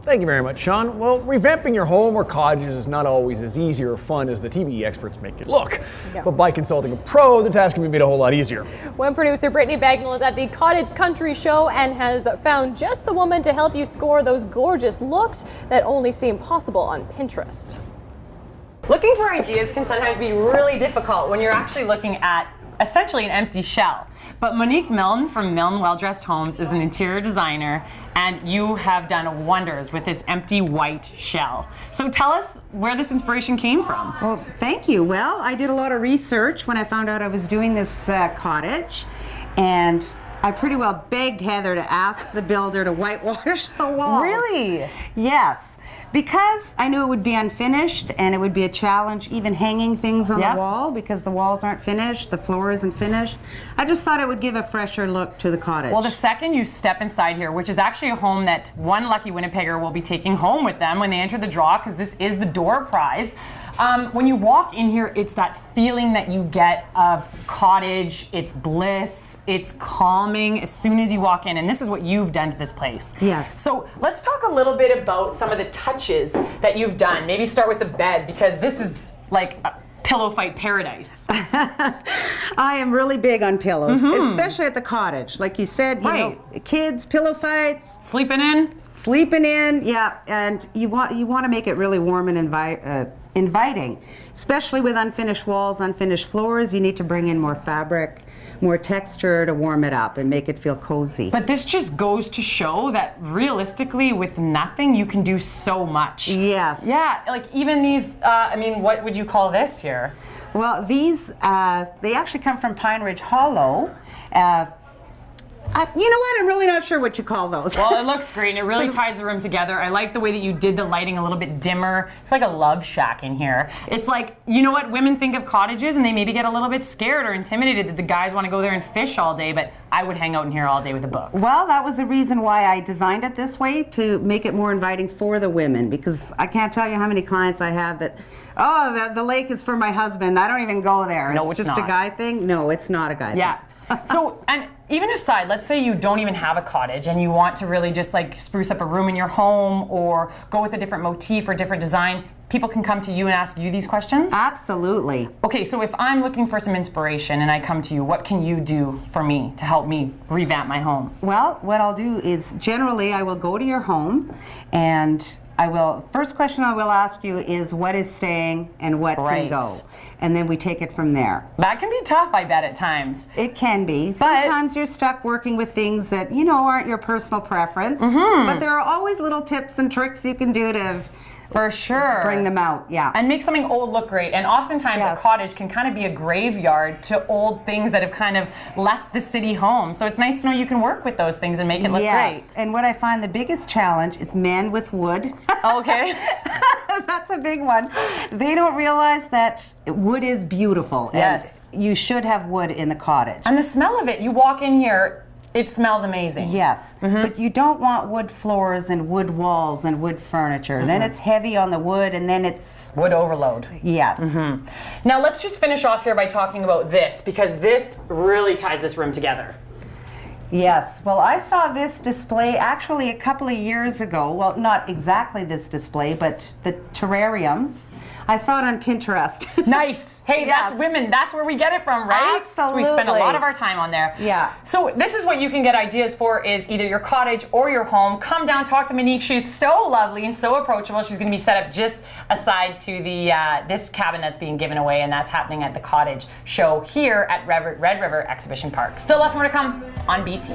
Thank you very much, Sean. Well, revamping your home or cottages is not always as easy or fun as the TV experts make it look. Yeah. But by consulting a pro, the task can be made a whole lot easier. When producer Brittany Bagnall is at the Cottage Country Show and has found just the woman to help you score those gorgeous looks that only seem possible on Pinterest. Looking for ideas can sometimes be really difficult when you're actually looking at essentially an empty shell. But Monique Milne from Milne Well Dressed Homes is an interior designer, and you have done wonders with this empty white shell. So tell us where this inspiration came from. Well, thank you. Well, I did a lot of research when I found out I was doing this cottage, and I pretty well begged Heather to ask the builder to whitewash the walls. Really? Yes. Because I knew it would be unfinished and it would be a challenge even hanging things on the wall because the walls aren't finished, the floor isn't finished. I just thought it would give a fresher look to the cottage. Well, the second you step inside here, which is actually a home that one lucky Winnipegger will be taking home with them when they enter the draw, because this is the door prize. When you walk in here, it's that feeling that you get of cottage, it's bliss, it's calming as soon as you walk in, and this is what you've done to this place. Yes. So let's talk a little bit about some of the touches that you've done. Maybe start with the bed, because this is like a pillow fight paradise. I am really big on pillows, especially at the cottage. Like you said, you know, kids, pillow fights. Sleeping in, yeah, and you want to make it really warm and inviting, especially with unfinished walls, unfinished floors. You need to bring in more fabric, more texture to warm it up and make it feel cozy. But this just goes to show that realistically, with nothing, you can do so much. Yes. Yeah, like even these, I mean, what would you call this here? Well, these, they actually come from Pine Ridge Hollow. You know what? I'm really not sure what you call those. Well, it looks great, and it really ties the room together. I like the way that you did the lighting a little bit dimmer. It's like a love shack in here. It's like, you know what? Women think of cottages, and they maybe get a little bit scared or intimidated that the guys want to go there and fish all day, but I would hang out in here all day with a book. Well, that was the reason why I designed it this way, to make it more inviting for the women, because I can't tell you how many clients I have that, oh, the lake is for my husband. I don't even go there. No, it's it's just not. a guy thing. No, it's not a guy thing. Yeah. So, and even aside, let's say you don't even have a cottage and you want to really just like spruce up a room in your home or go with a different motif or different design, people can come to you and ask you these questions? Absolutely. Okay, so if I'm looking for some inspiration and I come to you, what can you do for me to help me revamp my home? Well, what I'll do is generally I will go to your home, and first question I will ask you is what is staying and what can go. And then we take it from there. That can be tough, I bet, at times. It can be. Sometimes you're stuck working with things that, you know, aren't your personal preference. But there are always little tips and tricks you can do to For sure. bring them out, yeah. And make something old look great. And oftentimes a cottage can kind of be a graveyard to old things that have kind of left the city home. So it's nice to know you can work with those things and make it look great. And what I find the biggest challenge is men with wood. Okay. That's a big one. They don't realize that wood is beautiful. Yes. And you should have wood in the cottage. And the smell of it, you walk in here, it smells amazing. Yes, but you don't want wood floors and wood walls and wood furniture. Then it's heavy on the wood, and then it's wood overload. Yes. Now let's just finish off here by talking about this, because this really ties this room together. Yes. Well, I saw this display actually a couple of years ago. Well, not exactly this display, but the terrariums. I saw it on Pinterest. Nice. Hey, that's women. That's where we get it from, right? Absolutely. So we spend a lot of our time on there. Yeah. So this is what you can get ideas for, is either your cottage or your home. Come down, talk to Monique. She's so lovely and so approachable. She's going to be set up just aside to the this cabin that's being given away, and that's happening at the Cottage show here at Red River Exhibition Park. Still lots more to come on BT.